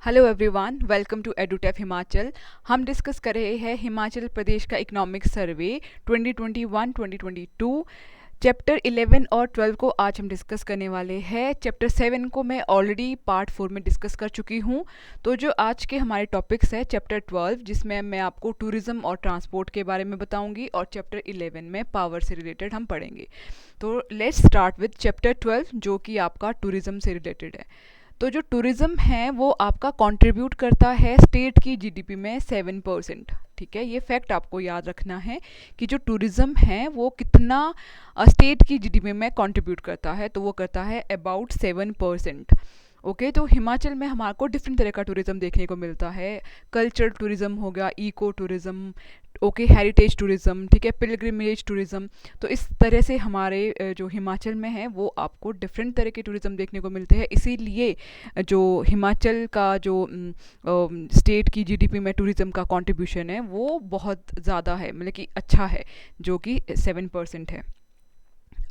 Hello everyone, welcome to EduTap Himachal. हम discuss कर रहे हैं हिमाचल प्रदेश का इकोनॉमिक सर्वे 2021-2022। चैप्टर 11 और 12 को आज हम डिस्कस करने वाले हैं। चैप्टर 7 को मैं ऑलरेडी पार्ट 4 में डिस्कस कर चुकी हूँ। तो जो आज के हमारे टॉपिक्स है चैप्टर 12, जिसमें मैं आपको टूरिज्म और ट्रांसपोर्ट के बारे में बताऊंगी, और चैप्टर 11 में पावर से रिलेटेड हम पढ़ेंगे। तो लेट्स स्टार्ट विद चैप्टर 12, जो कि आपका टूरिज्म से रिलेटेड है। तो जो टूरिज्म है वो आपका कंट्रीब्यूट करता है स्टेट की जीडीपी में 7%। ठीक है, ये फैक्ट आपको याद रखना है कि जो टूरिज्म है वो कितना स्टेट की जीडीपी में कंट्रीब्यूट करता है। तो वो करता है अबाउट 7%। ओके, तो हिमाचल में हमारे को डिफरेंट तरह का टूरिज्म देखने को मिलता है। कल्चरल टूरिज्म हो गया, eco tourism, okay, heritage tourism, ठीक है, पिलग्रिमेज टूरिज्म। तो इस तरह से हमारे जो हिमाचल में है वो आपको डिफरेंट तरह के टूरिज्म देखने को मिलते हैं। इसीलिए जो हिमाचल का जो स्टेट की जीडीपी में टूरिज्म का कंट्रीब्यूशन है वो बहुत ज़्यादा है, मतलब कि अच्छा है, जो कि 7% है।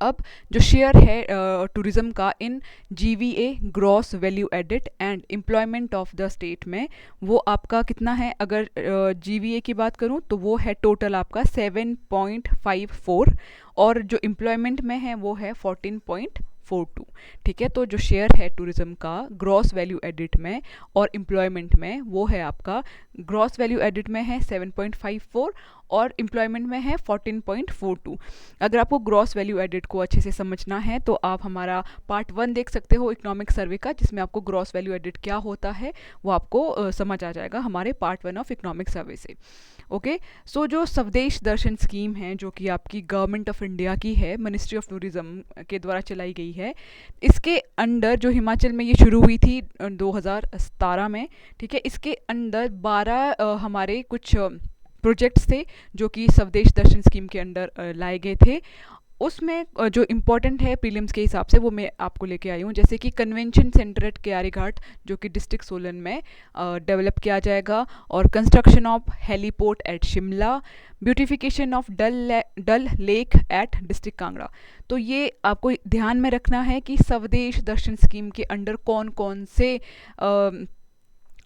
अब जो शेयर है टूरिज्म का in GVA, gross value added and employment of the state में, वो आपका कितना है? अगर जीवीए की बात करूं तो वो है टोटल आपका 7.54, और जो एम्प्लॉयमेंट में है वो है 14.42। ठीक है, तो जो शेयर है टूरिज्म का ग्रॉस वैल्यू एडिड में और एम्प्लॉयमेंट में, वो है आपका ग्रॉस वैल्यू एडिड में है 7.54 और एम्प्लॉयमेंट में है 14.42। अगर आपको ग्रॉस वैल्यू एडिड को अच्छे से समझना है तो आप हमारा पार्ट 1 देख सकते हो इकोनॉमिक सर्वे का, जिसमें आपको ग्रॉस वैल्यू एडिड क्या होता है वो आपको समझ आ जाएगा हमारे पार्ट 1 ऑफ इकोनॉमिक सर्वे से। ओके, सो जो स्वदेश दर्शन स्कीम है, जो कि आपकी गवर्नमेंट ऑफ इंडिया की है, मिनिस्ट्री ऑफ टूरिज्म के द्वारा चलाई गई है, इसके अंडर जो हिमाचल में ये शुरू हुई थी 2017 में। ठीक है, इसके अंदर 12 हमारे कुछ प्रोजेक्ट्स थे जो कि स्वदेश दर्शन स्कीम के अंडर लाए गए थे। उसमें जो इम्पोर्टेंट है प्रीलिम्स के हिसाब से वो मैं आपको लेके आई हूँ, जैसे कि कन्वेंशन सेंटर एट क्यारीघाट, जो कि डिस्ट्रिक्ट सोलन में डेवलप किया जाएगा, और construction of heliport at Shimla, beautification of Dal lake at district Kangra. तो ये आपको ध्यान में रखना है कि स्वदेश दर्शन स्कीम के अंडर कौन कौन से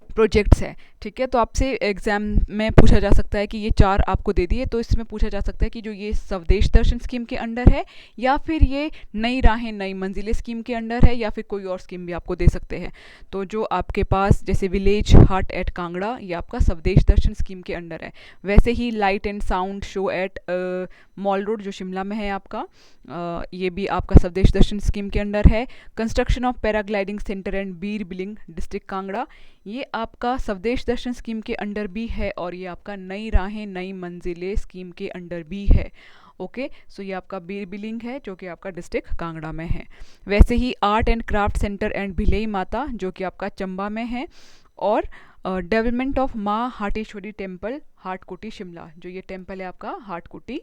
प्रोजेक्ट्स हैं। ठीक है, तो आपसे एग्जाम में पूछा जा सकता है कि ये 4 आपको दे दिए, तो इसमें पूछा जा सकता है कि जो ये स्वदेश दर्शन स्कीम के अंडर है, या फिर ये नई राहें नई मंजिलें स्कीम के अंडर है, या फिर कोई और स्कीम भी आपको दे सकते हैं। तो जो आपके पास जैसे विलेज हार्ट एट कांगड़ा, ये आपका स्वदेश दर्शन स्कीम के अंडर है। वैसे ही light and sound show at mall road, जो शिमला में है आपका, ये भी आपका स्वदेश दर्शन स्कीम के अंडर है। Construction of paragliding centre and Bir Billing district Kangra, ये आपका स्वदेश दर्शन स्कीम के अंडर भी है, और ये आपका नई राहें नई मंजिलें स्कीम के अंडर भी है। ओके, सो ये आपका बीर बिलिंग है, जो कि आपका डिस्ट्रिक्ट कांगड़ा में है। वैसे ही art and craft centre and Bhilai Mata, जो कि आपका चंबा में है, और डेवलपमेंट ऑफ माँ हाटेश्वरी टेम्पल हाटकोटी शिमला, जो ये टेम्पल है आपका हाटकोटी,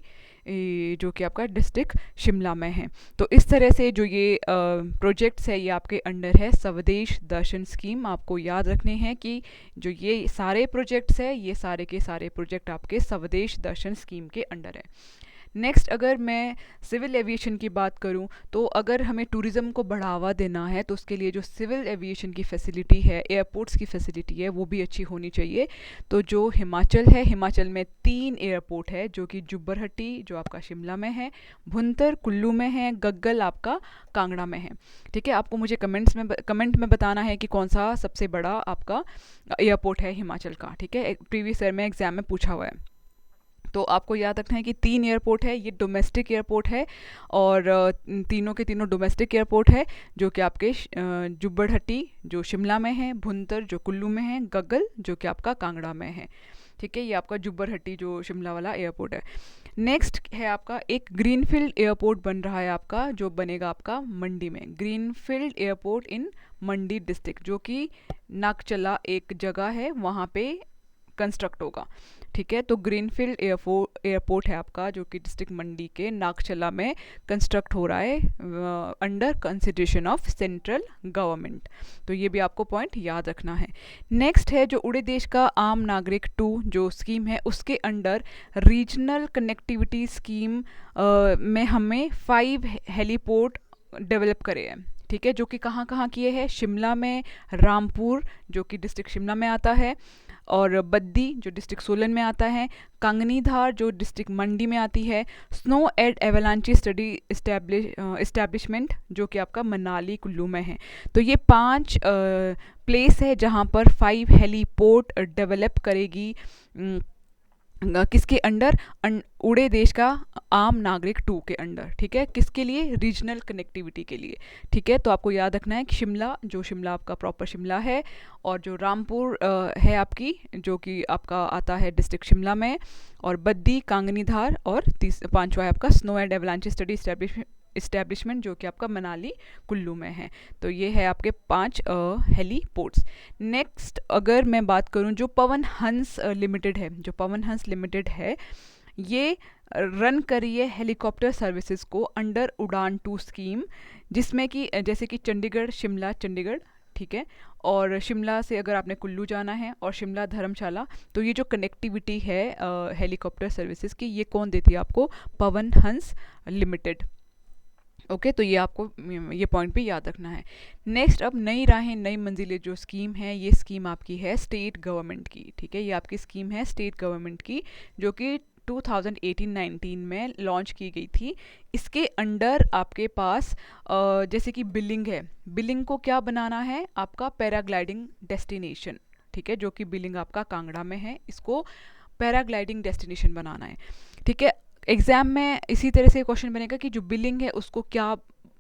जो कि आपका डिस्ट्रिक्ट शिमला में है। तो इस तरह से जो ये प्रोजेक्ट्स है ये आपके अंडर है स्वदेश दर्शन स्कीम। आपको याद रखने हैं कि जो ये सारे प्रोजेक्ट्स है ये सारे के सारे प्रोजेक्ट आपके स्वदेश दर्शन स्कीम के अंडर है। नेक्स्ट, अगर मैं सिविल एविएशन की बात करूं, तो अगर हमें टूरिज़्म को बढ़ावा देना है तो उसके लिए जो सिविल एविएशन की फैसिलिटी है, एयरपोर्ट्स की फैसिलिटी है, वो भी अच्छी होनी चाहिए। तो जो हिमाचल है, हिमाचल में 3 एयरपोर्ट है, जो कि जुब्बरहट्टी जो आपका शिमला में है, भुंतर कुल्लू में है, गग्गल आपका कांगड़ा में है। ठीक है, आपको मुझे कमेंट में बताना है कि कौन सा सबसे बड़ा आपका एयरपोर्ट है हिमाचल का। ठीक है, प्रीवियस ईयर में एग्जाम में पूछा हुआ है। तो आपको याद रखना है कि 3 एयरपोर्ट है, ये डोमेस्टिक एयरपोर्ट है, और तीनों के तीनों डोमेस्टिक एयरपोर्ट है, जो कि आपके जुब्बड़हट्टी जो शिमला में है, भुंतर जो कुल्लू में है, गग्गल जो कि आपका कांगड़ा में है। ठीक है, ये आपका जुब्बड़हट्टी जो शिमला वाला एयरपोर्ट है। नेक्स्ट है आपका एक ग्रीनफील्ड एयरपोर्ट बन रहा है आपका, जो बनेगा आपका मंडी में, ग्रीनफील्ड एयरपोर्ट इन मंडी डिस्ट्रिक्ट, जो कि नागचला एक जगह है वहाँ पे कंस्ट्रक्ट होगा। ठीक है, तो ग्रीनफील्ड एयरपोर्ट है आपका, जो कि डिस्ट्रिक्ट मंडी के नागचला में कंस्ट्रक्ट हो रहा है under consideration of central government. तो ये भी आपको पॉइंट याद रखना है। नेक्स्ट है जो उड़े देश का आम नागरिक 2 जो स्कीम है, उसके अंडर रीजनल कनेक्टिविटी स्कीम में हमें 5 हेलीपोर्ट डेवलप करे हैं। ठीक है, जो कि कहाँ कहाँ किए हैं, शिमला में, रामपुर जो कि डिस्ट्रिक्ट शिमला में आता है, और बद्दी जो डिस्ट्रिक्ट सोलन में आता है, कांगनी धार जो डिस्ट्रिक्ट मंडी में आती है, स्नो एंड एवलांची स्टडी इस्टेब्लिशमेंट जो कि आपका मनाली कुल्लू में है। तो ये 5 प्लेस है जहाँ पर 5 हेलीपोर्ट डेवलप करेगी किसके अंडर, उड़े देश का आम नागरिक 2 के अंडर। ठीक है, किसके लिए, रीजनल कनेक्टिविटी के लिए। ठीक है, तो आपको याद रखना है कि शिमला आपका प्रॉपर शिमला है, और जो रामपुर है आपकी, जो कि आपका आता है डिस्ट्रिक्ट शिमला में, और बद्दी, कांगनी धार, और 5वां है आपका स्नो एंड एवलांची स्टडी इस्टेब्लिशमेंट जो कि आपका मनाली कुल्लू में है। तो ये है आपके 5 हेलीपोर्ट्स। नेक्स्ट अगर मैं बात करूं, जो पवन हंस लिमिटेड है, जो पवन हंस लिमिटेड है, ये रन करी है हेलीकॉप्टर सर्विसेज को अंडर उड़ान 2 स्कीम, जिसमें कि जैसे कि चंडीगढ़ शिमला चंडीगढ़, ठीक है, और शिमला से अगर आपने कुल्लू जाना है, और शिमला धर्मशाला, तो ये जो कनेक्टिविटी है हेलीकॉप्टर सर्विसेज की, ये कौन देती है आपको, पवन हंस लिमिटेड। ओके, तो ये आपको ये पॉइंट पे याद रखना है। नेक्स्ट, अब नई राहें नई मंजिलें जो स्कीम है, ये स्कीम आपकी है स्टेट गवर्नमेंट की। ठीक है, ये आपकी स्कीम है स्टेट गवर्नमेंट की, जो कि 2018-19 में लॉन्च की गई थी। इसके अंडर आपके पास जैसे कि बिलिंग है, बिलिंग को क्या बनाना है, आपका पैराग्लाइडिंग डेस्टिनेशन। ठीक है, जो कि बिलिंग आपका कांगड़ा में है, इसको पैराग्लाइडिंग डेस्टिनेशन बनाना है। ठीक है, एग्जाम में इसी तरह से क्वेश्चन बनेगा कि जो बिलिंग है उसको क्या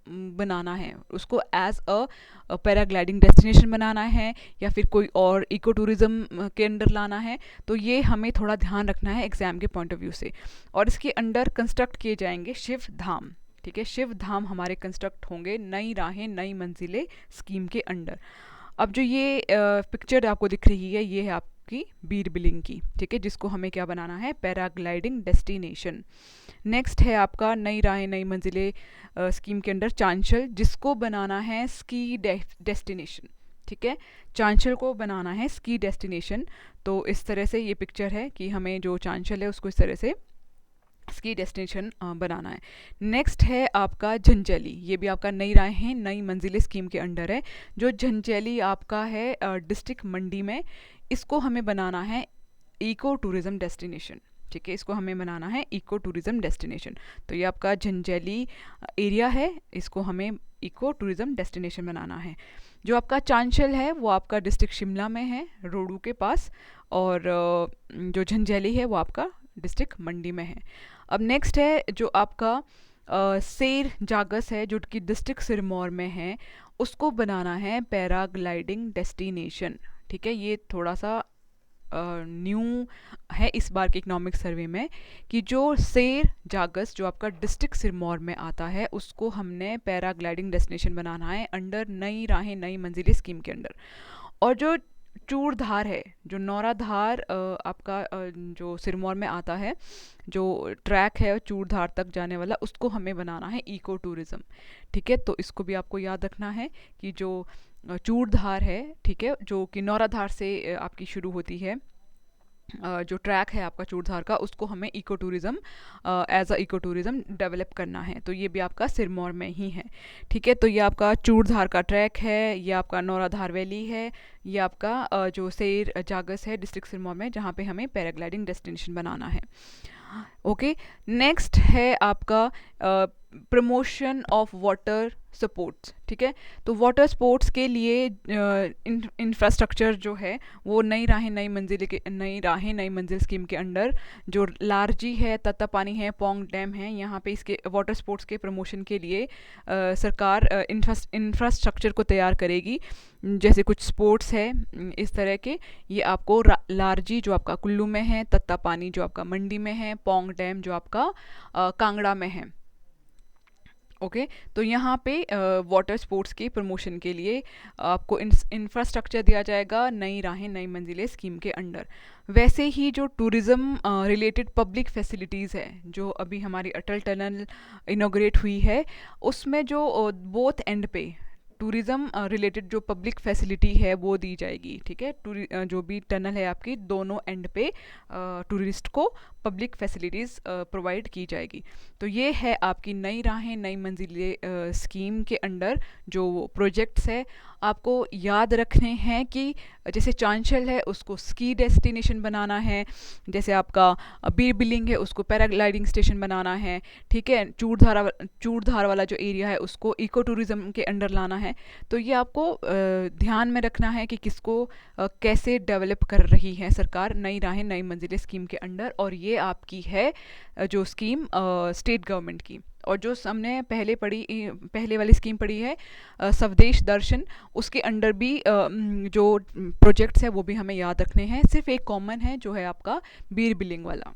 बनाना है, उसको एज अ पैराग्लाइडिंग डेस्टिनेशन बनाना है, या फिर कोई और इको टूरिज्म के अंडर लाना है। तो ये हमें थोड़ा ध्यान रखना है एग्जाम के पॉइंट ऑफ व्यू से। और इसके अंडर कंस्ट्रक्ट किए जाएंगे शिव धाम। ठीक है, शिव धाम हमारे कंस्ट्रक्ट होंगे नई राहें नई मंजिलें स्कीम के अंडर। अब जो ये पिक्चर आपको दिख रही है, ये है आपकी बीर बिलिंग की। ठीक है, जिसको हमें क्या बनाना है, पैराग्लाइडिंग डेस्टिनेशन। नेक्स्ट है आपका नई राहें नई मंजिलें स्कीम के अंडर चांचल, जिसको बनाना है स्की डेस्टिनेशन। ठीक है, चांचल को बनाना है स्की डेस्टिनेशन। तो इस तरह से ये पिक्चर है कि हमें जो चांचल है उसको इस तरह से स्की डेस्टिनेशन बनाना है। नेक्स्ट है आपका झंझैली, ये भी आपका नई राहें नई मंजिलें स्कीम के अंडर है। जो झंझैली आपका है डिस्ट्रिक्ट मंडी में, इसको हमें बनाना है इको टूरिज्म डेस्टिनेशन। ठीक है, इसको हमें बनाना है इको टूरिज्म डेस्टिनेशन। तो ये आपका झंझैली एरिया है, इसको हमें इको टूरिज्म डेस्टिनेशन बनाना है। जो आपका चांचल है वो आपका डिस्ट्रिक्ट शिमला में है, रोडू के पास, और जो झंझैली है वो आपका डिस्ट्रिक्ट मंडी में है। अब नेक्स्ट है जो आपका सेर जागस है, जो कि डिस्ट्रिक्ट सिरमौर में है, उसको बनाना है पैराग्लाइडिंग डेस्टिनेशन। ठीक है, ये थोड़ा सा न्यू है इस बार के इकोनॉमिक सर्वे में, कि जो सेर जागस जो आपका डिस्ट्रिक्ट सिरमौर में आता है, उसको हमने पैराग्लाइडिंग डेस्टिनेशन बनाना है अंडर नई राहें नई मंजिलें स्कीम के अंडर। और जो चूड़धार है, जो नौराधार आपका जो सिरमौर में आता है, जो ट्रैक है चूड़धार तक जाने वाला, उसको हमें बनाना है इको टूरिज्म। ठीक है, तो इसको भी आपको याद रखना है कि जो चूड़धार है, ठीक है, जो कि नौराधार से आपकी शुरू होती है, जो ट्रैक है आपका चूड़धार का, उसको हमें eco tourism as a eco tourism develop करना है। तो ये भी आपका सिरमौर में ही है। ठीक है, तो ये आपका चूड़धार का ट्रैक है, ये आपका नौराधार वैली है, ये आपका जो सेर जागस है डिस्ट्रिक्ट सिरमौर में, जहाँ पे हमें पैराग्लाइडिंग डेस्टिनेशन बनाना है। ओके, नेक्स्ट है आपका प्रमोशन ऑफ वाटर स्पोर्ट्स। ठीक है, तो वाटर स्पोर्ट्स के लिए इंफ्रास्ट्रक्चर जो है वो नई राहें नई मंजिल स्कीम के अंडर, जो लारजी है, तत्तापानी है, पोंग डैम है, यहाँ पे इसके वाटर स्पोर्ट्स के प्रमोशन के लिए सरकार इंफ्रास्ट्रक्चर को तैयार करेगी। जैसे कुछ स्पोर्ट्स है इस तरह के, ये आपको लारजी जो आपका कुल्लू में है, तत्तापानी जो आपका मंडी में है, पोंग डैम जो आपका कांगड़ा में है। ओके, तो यहाँ पे वाटर स्पोर्ट्स के प्रमोशन के लिए आपको इंफ्रास्ट्रक्चर दिया जाएगा नई राहें नई मंजिलें स्कीम के अंडर। वैसे ही जो टूरिज़्म रिलेटेड पब्लिक फैसिलिटीज़ है, जो अभी हमारी अटल टनल इनॉग्रेट हुई है, उसमें जो बोथ एंड पे टूरिज़्म रिलेटेड जो पब्लिक फैसिलिटी है वो दी जाएगी, ठीक है। जो भी टनल है आपकी, दोनों एंड पे टूरिस्ट को पब्लिक फैसिलिटीज़ प्रोवाइड की जाएगी। तो ये है आपकी नई राहें नई मंजिलें स्कीम के अंडर जो प्रोजेक्ट्स है। आपको याद रखने हैं कि जैसे चांशल है उसको स्की डेस्टिनेशन बनाना है, जैसे आपका बीर बिलिंग है उसको पैराग्लाइडिंग स्टेशन बनाना है, ठीक है। चूड़धार वाला जो एरिया है उसको इको टूरिज़्म के अंडर लाना है। तो ये आपको ध्यान में रखना है कि किसको कैसे डेवलप कर रही है सरकार नई राहें नई मंजिलें स्कीम के अंडर। और ये आपकी है जो स्कीम स्टेट गवर्नमेंट की। और जो हमने पहले वाली स्कीम पढ़ी है स्वदेश दर्शन, उसके अंडर भी जो प्रोजेक्ट्स है वो भी हमें याद रखने हैं। सिर्फ एक कॉमन है जो है आपका बीर बिलिंग वाला।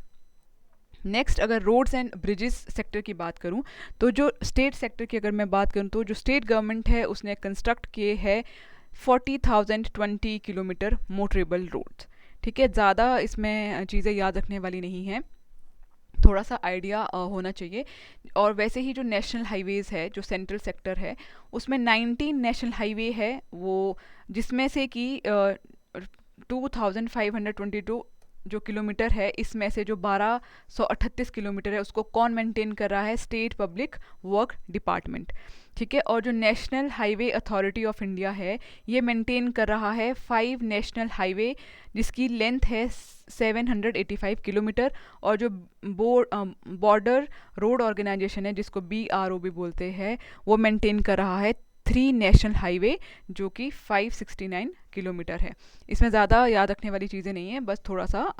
नेक्स्ट, अगर रोड्स एंड ब्रिजेस सेक्टर की बात करूं, तो जो स्टेट सेक्टर की अगर मैं बात करूं तो जो स्टेट गवर्नमेंट है उसने कंस्ट्रक्ट किए है 40,020 किलोमीटर मोटरेबल रोड्स, ठीक है। ज़्यादा इसमें चीज़ें याद रखने वाली नहीं हैं, थोड़ा सा आइडिया होना चाहिए। और वैसे ही जो नेशनल हाईवेज़ है जो सेंट्रल सेक्टर है उसमें 19 नेशनल हाईवे है वो, जिसमें से कि 2522 जो किलोमीटर है इसमें से जो 1238 किलोमीटर है उसको कौन मेंटेन कर रहा है? स्टेट पब्लिक वर्क डिपार्टमेंट, ठीक है। और जो national highway authority of India है ये मेंटेन कर रहा है 5 नेशनल हाईवे जिसकी लेंथ है 785 किलोमीटर। और जो बॉर्डर रोड ऑर्गेनाइजेशन है जिसको BRO भी बोलते हैं वो मेंटेन कर रहा है 3 नेशनल हाईवे जो कि 569 किलोमीटर है। इसमें ज़्यादा याद रखने वाली चीज़ें नहीं है, बस थोड़ा सा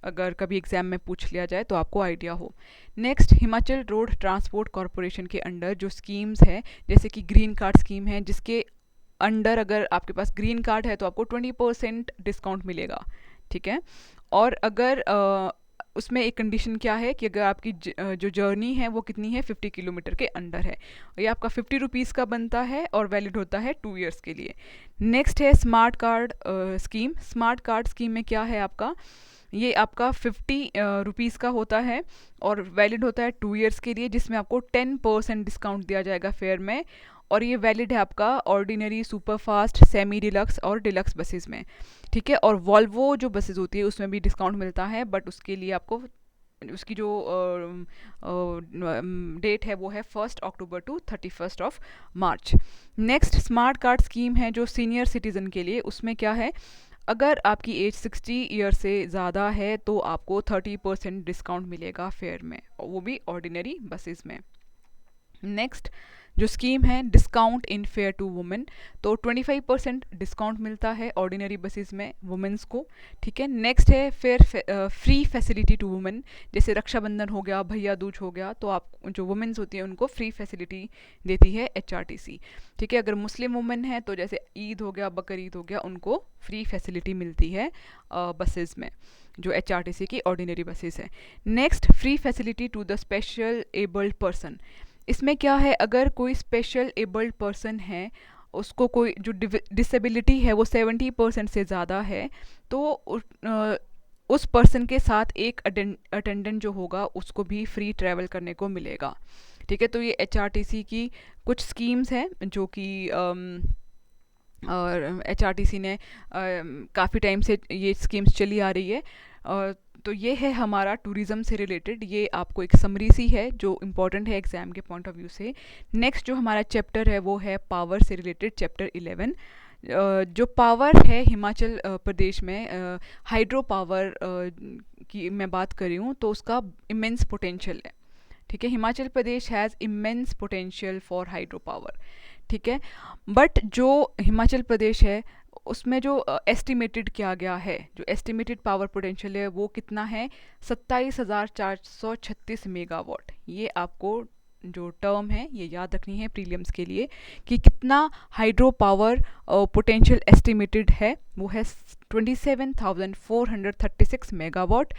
अगर कभी एग्जाम में पूछ लिया जाए तो आपको आइडिया हो। Next, Himachal road transport corporation के अंडर जो स्कीम्स है जैसे कि ग्रीन कार्ड स्कीम है, जिसके अंडर अगर आपके पास ग्रीन कार्ड है तो आपको 20% डिस्काउंट मिलेगा, ठीक है। और अगर उसमें एक कंडीशन क्या है कि अगर आपकी जो जर्नी है वो कितनी है 50 किलोमीटर के अंडर है, ये आपका 50 रुपीज़ का बनता है और वैलिड होता है 2 इयर्स के लिए। नेक्स्ट है smart card scheme. Smart card scheme में क्या है आपका, ये आपका 50 रुपीज़ का होता है और वैलिड होता है 2 इयर्स के लिए, जिसमें आपको 10% डिस्काउंट दिया जाएगा फेयर में। और ये वैलिड है आपका ऑर्डिनरी, सुपरफास्ट, सेमी डिलक्स और डिलक्स बसेस में, ठीक है। और वॉल्वो जो बसेस होती है उसमें भी डिस्काउंट मिलता है, बट उसके लिए आपको उसकी जो डेट है वो है 1 October to 31 March. Next, smart card scheme है जो सीनियर सिटीज़न के लिए। उसमें क्या है, अगर आपकी एज 60 ईयर से ज़्यादा है तो आपको 30% डिस्काउंट मिलेगा फेयर में, और वो भी ऑर्डिनरी बसेस में। नेक्स्ट जो स्कीम है discount in fare to women, तो 25% डिस्काउंट मिलता है ऑर्डिनरी बसेस में वुमेन्स को, ठीक है। नेक्स्ट है fare free facility to women, जैसे रक्षाबंधन हो गया, भैया दूज हो गया, तो आप जो वुमेन्स होती हैं उनको फ्री फैसिलिटी देती है HRTC, ठीक है। अगर मुस्लिम वुमेन है तो जैसे ईद हो गया, बकर ईद हो गया, उनको फ्री फैसिलिटी मिलती है बसेस में जो HRTC की ऑर्डिनरी बसेस है। Next, free facility to the special abled person. इसमें क्या है, अगर कोई स्पेशल एबल्ड पर्सन है उसको कोई जो डिसेबिलिटी है वो 70% से ज़्यादा है तो उस पर्सन के साथ एक अटेंडेंट जो होगा उसको भी फ्री ट्रैवल करने को मिलेगा, ठीक है। तो ये HRTC की कुछ स्कीम्स हैं जो कि और HRTC ने काफ़ी टाइम से ये स्कीम्स चली आ रही है। तो ये है हमारा टूरिज़्म से रिलेटेड, ये आपको एक समरी सी है जो इम्पॉर्टेंट है एग्ज़ाम के पॉइंट ऑफ व्यू से। नेक्स्ट जो हमारा चैप्टर है वो है पावर से रिलेटेड, चैप्टर 11। जो पावर है हिमाचल प्रदेश में हाइड्रो पावर की मैं बात कर रही हूँ, तो उसका इमेंस पोटेंशियल है, ठीक है। Himachal Pradesh has immense potential for hydro power, ठीक है। बट जो हिमाचल प्रदेश है उसमें जो एस्टिमेटेड किया गया है, जो एस्टिमेटेड पावर पोटेंशियल है वो कितना है, 27,436 मेगावाट। ये आपको जो टर्म है ये याद रखनी है प्रीलिम्स के लिए कि कितना हाइड्रो पावर पोटेंशियल एस्टिमेटेड है, वो है 27,436 megawatt,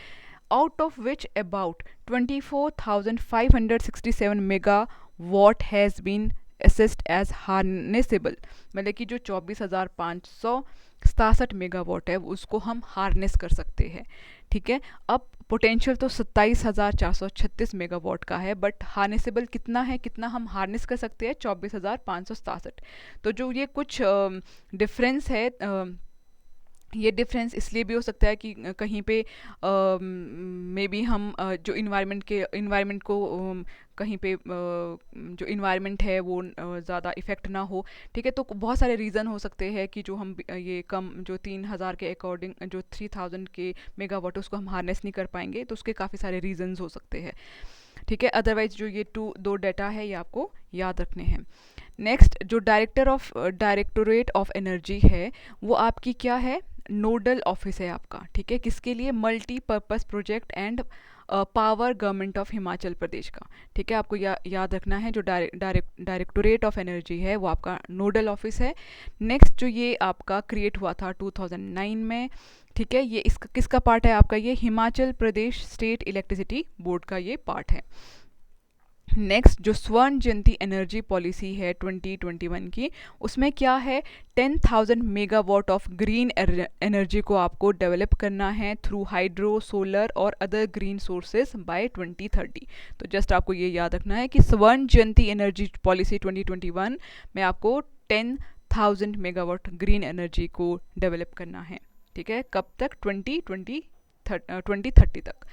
out of which about 24,567 megawatt has been assessed as harnessable, मतलब कि जो 24,567 मेगावाट है उसको हम हार्नेस कर सकते हैं। ठीक है, अब पोटेंशियल तो 27,436 मेगावाट का है, बट हार्नेसेबल कितना है, कितना हम हार्नेस कर सकते हैं, 24,567। तो जो ये कुछ डिफरेंस है, ये डिफरेंस इसलिए भी हो सकता है कि कहीं पे मे बी हम जो इन्वायरमेंट को कहीं पे जो इन्वायरमेंट है वो ज़्यादा इफ़ेक्ट ना हो। ठीक है, तो बहुत सारे रीज़न हो सकते हैं कि जो हम ये कम जो 3,000 के अकॉर्डिंग जो 3,000 के मेगावाट उसको हम हार्नेस नहीं कर पाएंगे, तो उसके काफ़ी सारे रीजंस हो सकते हैं। ठीक है, अदरवाइज जो ये दो डाटा है ये आपको याद रखने हैं। नेक्स्ट, जो डायरेक्टोरेट ऑफ एनर्जी है वो आपकी क्या है, नोडल ऑफिस है आपका। ठीक है, किसके लिए, multipurpose project and power government of Himachal Pradesh का। ठीक है, आपको याद रखना है जो डायरेक्टोरेट ऑफ एनर्जी है वो आपका नोडल ऑफिस है। नेक्स्ट, जो ये आपका क्रिएट हुआ था 2009 में। ठीक है, ये इसका किसका पार्ट है आपका, ये Himachal Pradesh state electricity board का ये पार्ट है। नेक्स्ट, जो स्वर्ण जयंती एनर्जी पॉलिसी है 2021 की, उसमें क्या है, 10,000 मेगावाट ऑफ ग्रीन एनर्जी को आपको डेवलप करना है थ्रू हाइड्रो, सोलर और अदर ग्रीन सोर्सेज बाय 2030। तो जस्ट आपको ये याद रखना है कि स्वर्ण जयंती एनर्जी पॉलिसी 2021 में आपको 10,000 मेगावाट ग्रीन एनर्जी को डेवलप करना है। ठीक है, कब तक, 2030 तक।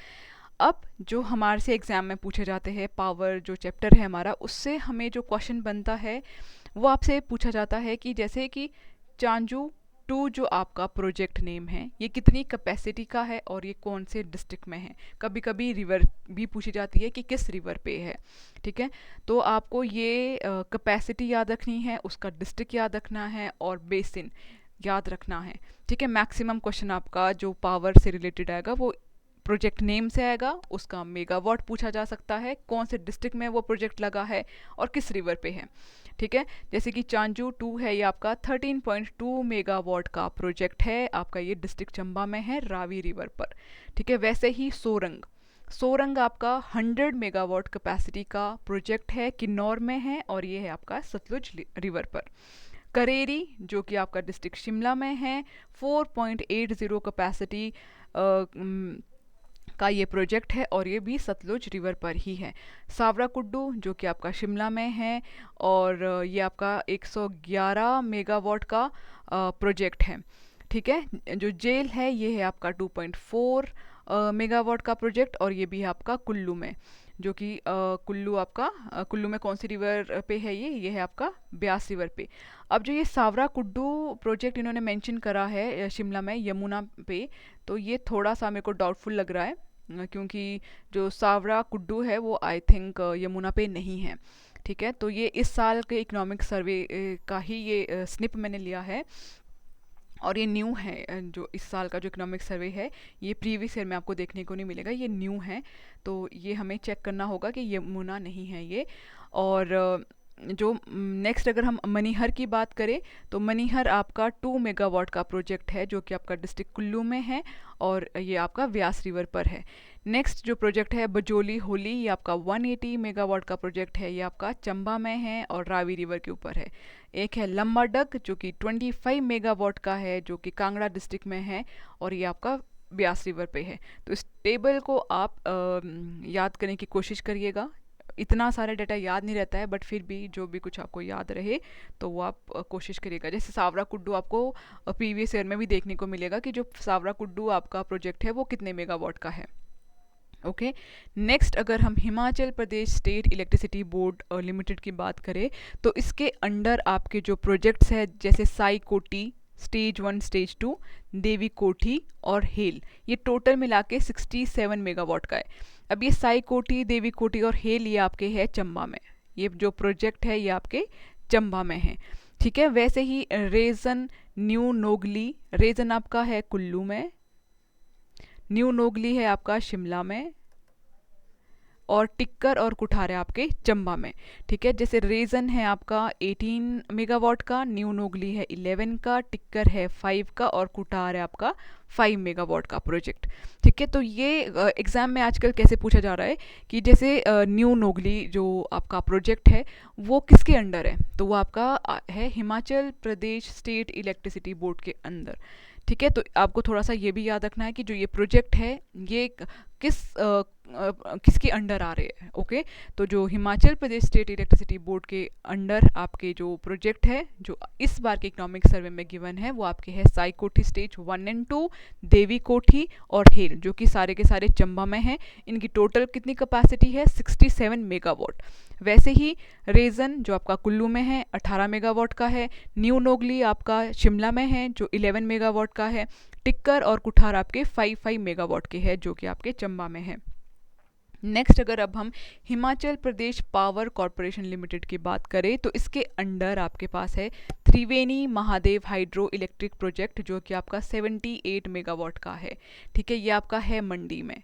अब जो हमारे से एग्ज़ाम में पूछे जाते हैं, पावर जो चैप्टर है हमारा, उससे हमें जो क्वेश्चन बनता है वो आपसे पूछा जाता है कि जैसे कि चांजू 2 जो आपका प्रोजेक्ट नेम है ये कितनी कैपेसिटी का है और ये कौन से डिस्ट्रिक्ट में है। कभी कभी रिवर भी पूछी जाती है कि किस रिवर पे है। ठीक है, तो आपको ये कैपेसिटी याद रखनी है, उसका डिस्ट्रिक्ट याद रखना है और बेसिन याद रखना है। ठीक है, मैक्सिमम क्वेश्चन आपका जो पावर से रिलेटेड आएगा वो प्रोजेक्ट नेम से आएगा, उसका मेगावाट पूछा जा सकता है, कौन से डिस्ट्रिक्ट में वो प्रोजेक्ट लगा है और किस रिवर पे है। ठीक है, जैसे कि चांजू 2 है ये आपका 13.2 मेगावाट का प्रोजेक्ट है, आपका ये डिस्ट्रिक्ट चंबा में है, रावी रिवर पर। ठीक है, वैसे ही सोरंग आपका 100 मेगावाट कैपेसिटी का प्रोजेक्ट है, किन्नौर में है और ये है आपका सतलुज रिवर पर। करेरी जो कि आपका डिस्ट्रिक्ट शिमला में है, 4.80 कैपेसिटी का ये प्रोजेक्ट है और ये भी सतलुज रिवर पर ही है। सावरा कुड्डू जो कि आपका शिमला में है और ये आपका 111 मेगावाट का प्रोजेक्ट है। ठीक है, जो जेल है ये है आपका 2.4 मेगावाट का प्रोजेक्ट और ये भी है आपका कुल्लू में, जो कि कुल्लू में कौन सी रिवर पे है, ये है आपका ब्यास रिवर पे। अब जो ये सावरा कुड्डू प्रोजेक्ट इन्होंने मेंशन करा है शिमला में यमुना पे, तो ये थोड़ा सा मेरे को डाउटफुल लग रहा है क्योंकि जो सावरा कुड्डू है वो आई थिंक यमुना पे नहीं है। ठीक है, तो ये इस साल के इकोनॉमिक सर्वे का ही ये स्निप मैंने लिया है और ये न्यू है। जो इस साल का जो इकोनॉमिक सर्वे है ये प्रीवियस ईयर में आपको देखने को नहीं मिलेगा, ये न्यू है, तो ये हमें चेक करना होगा कि यमुना नहीं है ये। और जो नेक्स्ट अगर हम मनीहर की बात करें तो मनीहर आपका 2 मेगावाट का प्रोजेक्ट है जो कि आपका डिस्ट्रिक्ट कुल्लू में है और ये आपका व्यास रिवर पर है। नेक्स्ट जो प्रोजेक्ट है बजोली होली, ये आपका 180 मेगावाट का प्रोजेक्ट है, ये आपका चंबा में है और रावी रिवर के ऊपर है। एक है लम्बाडग जो कि 25 मेगावाट का है जो कि कांगड़ा डिस्ट्रिक्ट में है और ये आपका ब्यास रिवर पे है। तो इस टेबल को आप याद करने की कोशिश करिएगा। इतना सारा डाटा याद नहीं रहता है, बट फिर भी जो भी कुछ आपको याद रहे तो वो आप कोशिश करिएगा। जैसे सावरा कुड्डू आपको प्रीवियस ईयर में भी देखने को मिलेगा कि जो सावरा कुड्डू आपका प्रोजेक्ट है वो कितने मेगावाट का है। ओके, नेक्स्ट अगर हम Himachal Pradesh state electricity board limited की बात करें तो इसके अंडर आपके जो प्रोजेक्ट्स है जैसे साई कोटी स्टेज 1 स्टेज 2, देवी कोठी और हेल, ये टोटल मिला के 67 मेगावाट का है। अब ये साई कोठी, देवी कोठी और हेल ये आपके है चंबा में, ये जो प्रोजेक्ट है ये आपके चंबा में है। ठीक है, वैसे ही रेजन न्यू नोगली, रेजन आपका है कुल्लू में, न्यू नोगली है आपका शिमला में और टिक्कर और कुठार है आपके चंबा में। ठीक है, जैसे रेजन है आपका 18 मेगावाट का, न्यू नोगली है 11 का, टिक्कर है 5 का और कुठार है आपका 5 मेगावाट का प्रोजेक्ट। ठीक है, तो ये एग्ज़ाम में आजकल कैसे पूछा जा रहा है कि जैसे न्यू नोगली जो आपका प्रोजेक्ट है वो किसके अंडर है, तो वो आपका है हिमाचल प्रदेश स्टेट इलेक्ट्रिसिटी बोर्ड के अंदर। ठीक है, तो आपको थोड़ा सा ये भी याद रखना है कि जो ये प्रोजेक्ट है ये किस किसके अंडर आ रहे हैं। ओके, तो जो Himachal Pradesh state electricity board के अंडर आपके जो प्रोजेक्ट है जो इस बार के इकोनॉमिक सर्वे में गिवन है वो आपके है साई कोठी स्टेज 1 एंड 2, देवी कोठी और हेल, जो कि सारे के सारे चंबा में हैं। इनकी टोटल कितनी कैपेसिटी है 67 मेगावाट। वैसे ही रेजन जो आपका कुल्लू में है 18 मेगावाट का है, न्यू नोगली आपका शिमला में है जो 11 मेगावाट का है, टिक्कर और कुठार आपके 5 मेगावाट के हैं जो कि आपके चंबा में है। नेक्स्ट अगर अब हम Himachal Pradesh power corporation limited की बात करें तो इसके अंडर आपके पास है त्रिवेणी महादेव हाइड्रो इलेक्ट्रिक प्रोजेक्ट जो कि आपका 78 मेगावाट का है। ठीक है, ये आपका है मंडी में।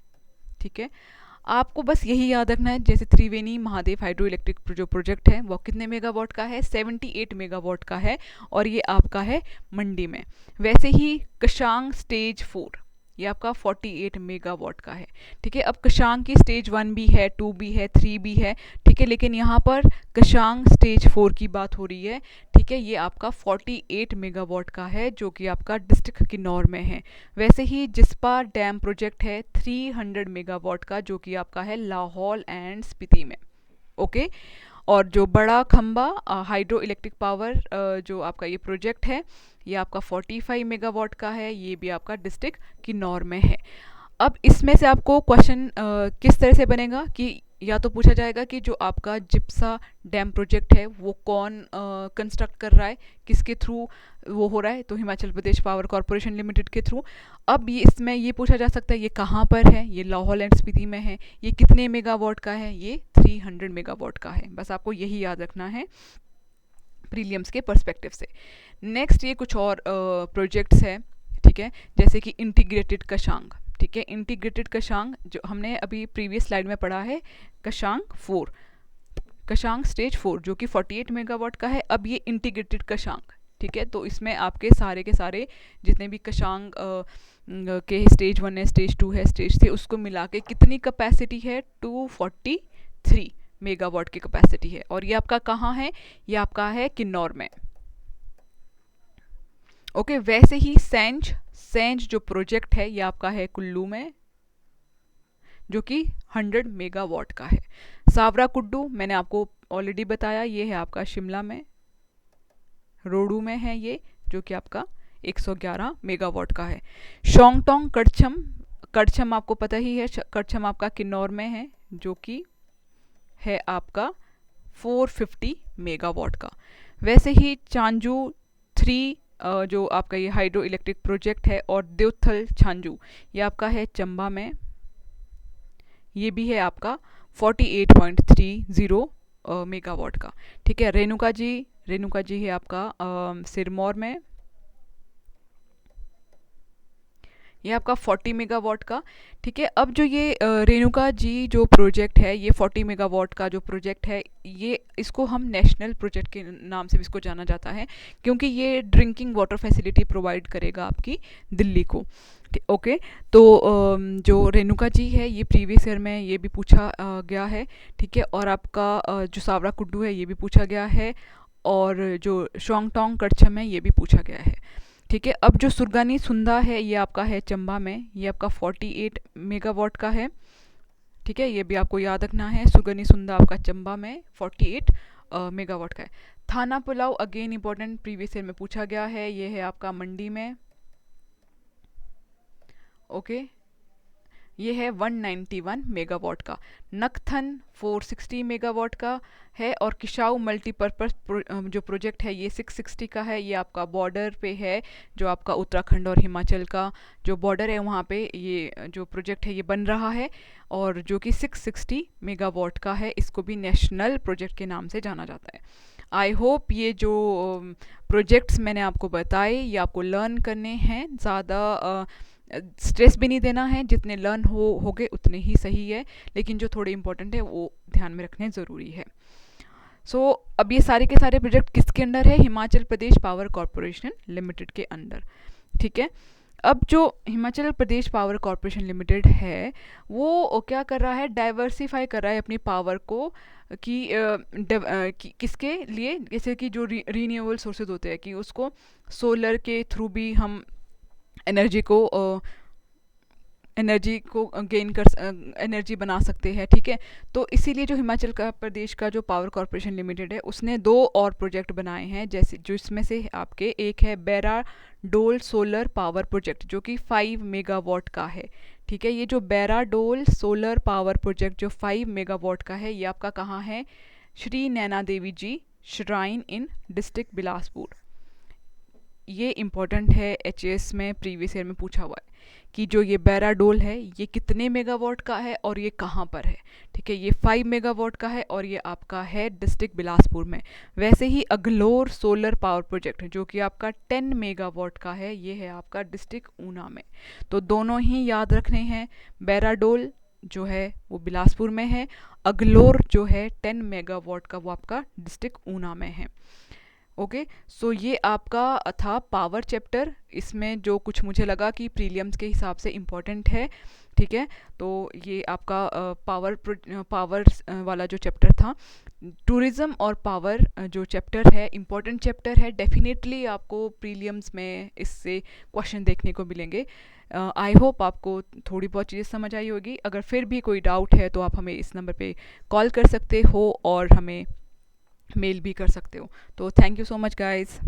ठीक है, आपको बस यही याद रखना है जैसे त्रिवेणी महादेव हाइड्रो इलेक्ट्रिक जो प्रोजेक्ट है वो कितने मेगावाट का है 78 मेगावाट का है और ये आपका है मंडी में। वैसे ही कशांग स्टेज 4 ये आपका 48 मेगावाट का है। ठीक है, अब कशांग की स्टेज 1 भी है, 2 भी है, 3 भी है। ठीक है, लेकिन यहाँ पर कशांग स्टेज 4 की बात हो रही है। ठीक है, ये आपका 48 मेगावाट का है जो कि आपका डिस्ट्रिक्ट किन्नौर में है। वैसे ही जिस्पा डैम प्रोजेक्ट है 300 मेगावाट का जो कि आपका है लाहौल एंड स्पीति में। ओके, और जो बड़ा खंबा हाइड्रो इलेक्ट्रिक पावर जो आपका ये प्रोजेक्ट है ये आपका 45 मेगावाट का है, ये भी आपका डिस्ट्रिक्ट किन्नौर में है। अब इसमें से आपको क्वेश्चन किस तरह से बनेगा कि या तो पूछा जाएगा कि जो आपका जिप्सा डैम प्रोजेक्ट है वो कौन कंस्ट्रक्ट कर रहा है, किसके थ्रू वो हो रहा है, तो Himachal Pradesh power corporation limited के थ्रू। अब ये इसमें ये पूछा जा सकता है ये कहाँ पर है, ये लाहौल एंड स्पीति में है, ये कितने मेगावाट का है, ये 300 मेगावाट का है। बस आपको यही याद रखना है प्रीलियम्स के पर्सपेक्टिव से। नेक्स्ट ये कुछ और प्रोजेक्ट्स है। ठीक है, जैसे कि इंटीग्रेटेड कशांग। ठीक है, इंटीग्रेटेड कशांग जो हमने अभी प्रीवियस स्लाइड में पढ़ा है कशांग 4, कशांग स्टेज 4 जो कि 48 मेगावाट का है। अब ये इंटीग्रेटेड कशांग, ठीक है, तो इसमें आपके सारे के सारे जितने भी कशांग के स्टेज 1 है, स्टेज 2 है, स्टेज 3 उसको मिला के कितनी कैपेसिटी है 243 मेगावाट की कैपेसिटी है। और ये आपका कहाँ है, ये आपका है किन्नौर में। ओके, वैसे ही सेंज जो प्रोजेक्ट है ये आपका है कुल्लू में जो कि 100 मेगावाट का है। सावरा कुड्डू मैंने आपको ऑलरेडी बताया ये है आपका शिमला में, रोडू में है ये जो कि आपका 111 मेगावाट का है। शोंगटोंग कड़छम आपको पता ही है, कड़छम आपका किन्नौर में है जो कि है आपका 450 मेगावाट का। वैसे ही चांजू 3 जो आपका ये हाइड्रो इलेक्ट्रिक प्रोजेक्ट है और देवथल छांजू ये आपका है चंबा में, ये भी है आपका 48.30 मेगावाट का। ठीक है, रेणुका जी है आपका सिरमौर में, ये आपका 40 मेगावाट का। ठीक है, अब जो ये रेणुका जी जो प्रोजेक्ट है ये 40 मेगावाट का जो प्रोजेक्ट है ये इसको हम नेशनल प्रोजेक्ट के नाम से भी इसको जाना जाता है क्योंकि ये ड्रिंकिंग वाटर फैसिलिटी प्रोवाइड करेगा आपकी दिल्ली को। ओके, तो जो रेणुका जी है ये प्रीवियस ईयर में ये भी पूछा गया है। ठीक है, और आपका जो सावरा कुड्डू है ये भी पूछा गया है और जो शोंगटोंग कड़छम है ये भी पूछा गया है। ठीक है, अब जो सुरगानी सुंदा है ये आपका है चंबा में, ये आपका 48 मेगावाट का है। ठीक है, ये भी आपको याद रखना है, सुरगानी सुंदा आपका चंबा में 48 मेगावाट का है। थाना pulao again important previous year में पूछा गया है, ये है आपका मंडी में। ओके, ये है 191 मेगावाट का। नकथन 460 मेगावाट का है और किशाऊ मल्टीपर्पज़ जो प्रोजेक्ट है ये 660 का है। ये आपका बॉर्डर पे है, जो आपका उत्तराखंड और हिमाचल का जो बॉर्डर है वहाँ पे ये जो प्रोजेक्ट है ये बन रहा है और जो कि 660 मेगावाट का है। इसको भी नेशनल प्रोजेक्ट के नाम से जाना जाता है। आई होप ये जो प्रोजेक्ट्स मैंने आपको बताए ये आपको लर्न करने हैं, ज़्यादा स्ट्रेस भी नहीं देना है, जितने लर्न हो गए उतने ही सही है, लेकिन जो थोड़े इंपॉर्टेंट है वो ध्यान में रखने ज़रूरी है। सो अब ये सारे के सारे प्रोजेक्ट किसके अंडर है, हिमाचल प्रदेश पावर कॉरपोरेशन लिमिटेड के अंडर। ठीक है, अब जो Himachal Pradesh power corporation limited है वो क्या कर रहा है, डाइवर्सिफाई कर रहा है अपनी पावर को किसके लिए, जैसे कि जो रीन्यूएबल सोर्सेज होते हैं कि उसको सोलर के थ्रू भी हम एनर्जी को गेन कर एनर्जी बना सकते हैं, ठीक है। तो इसीलिए जो हिमाचल का प्रदेश का जो पावर कॉरपोरेशन लिमिटेड है उसने 2 और प्रोजेक्ट बनाए हैं, जैसे जो इसमें से आपके एक है बैरा डोल सोलर पावर प्रोजेक्ट जो कि 5 मेगावाट का है, ठीक है। ये जो बैरा डोल सोलर पावर प्रोजेक्ट जो 5 मेगावाट का है ये आपका कहाँ है, श्री नैना देवी जी श्राइन इन डिस्ट्रिक्ट बिलासपुर। ये इम्पॉर्टेंट है, एचएएस में प्रीवियस ईयर में पूछा हुआ है कि जो ये बैराडोल है ये कितने मेगावाट का है और ये कहाँ पर है, ठीक है। ये 5 मेगावाट का है और ये आपका है डिस्ट्रिक्ट बिलासपुर में। वैसे ही अगलोर सोलर पावर प्रोजेक्ट जो कि आपका 10 मेगावाट का है, ये है आपका डिस्ट्रिक्ट ऊना में। तो दोनों ही याद रखने हैं, बैराडोल जो है वो बिलासपुर में है, अगलोर जो है 10 मेगावाट का वो आपका डिस्ट्रिक्ट ऊना में है। ओके, सो ये आपका था पावर चैप्टर। इसमें जो कुछ मुझे लगा कि प्रीलियम्स के हिसाब से इम्पोर्टेंट है, ठीक है। तो ये आपका पावर वाला जो चैप्टर था। टूरिज़्म और पावर जो चैप्टर है इम्पोर्टेंट चैप्टर है, डेफिनेटली आपको प्रीलियम्स में इससे क्वेश्चन देखने को मिलेंगे। आई होप आपको थोड़ी बहुत चीज़ें समझ आई होगी। अगर फिर भी कोई डाउट है तो आप हमें इस नंबर पे कॉल कर सकते हो और हमें मेल भी कर सकते हो। तो thank you so much guys.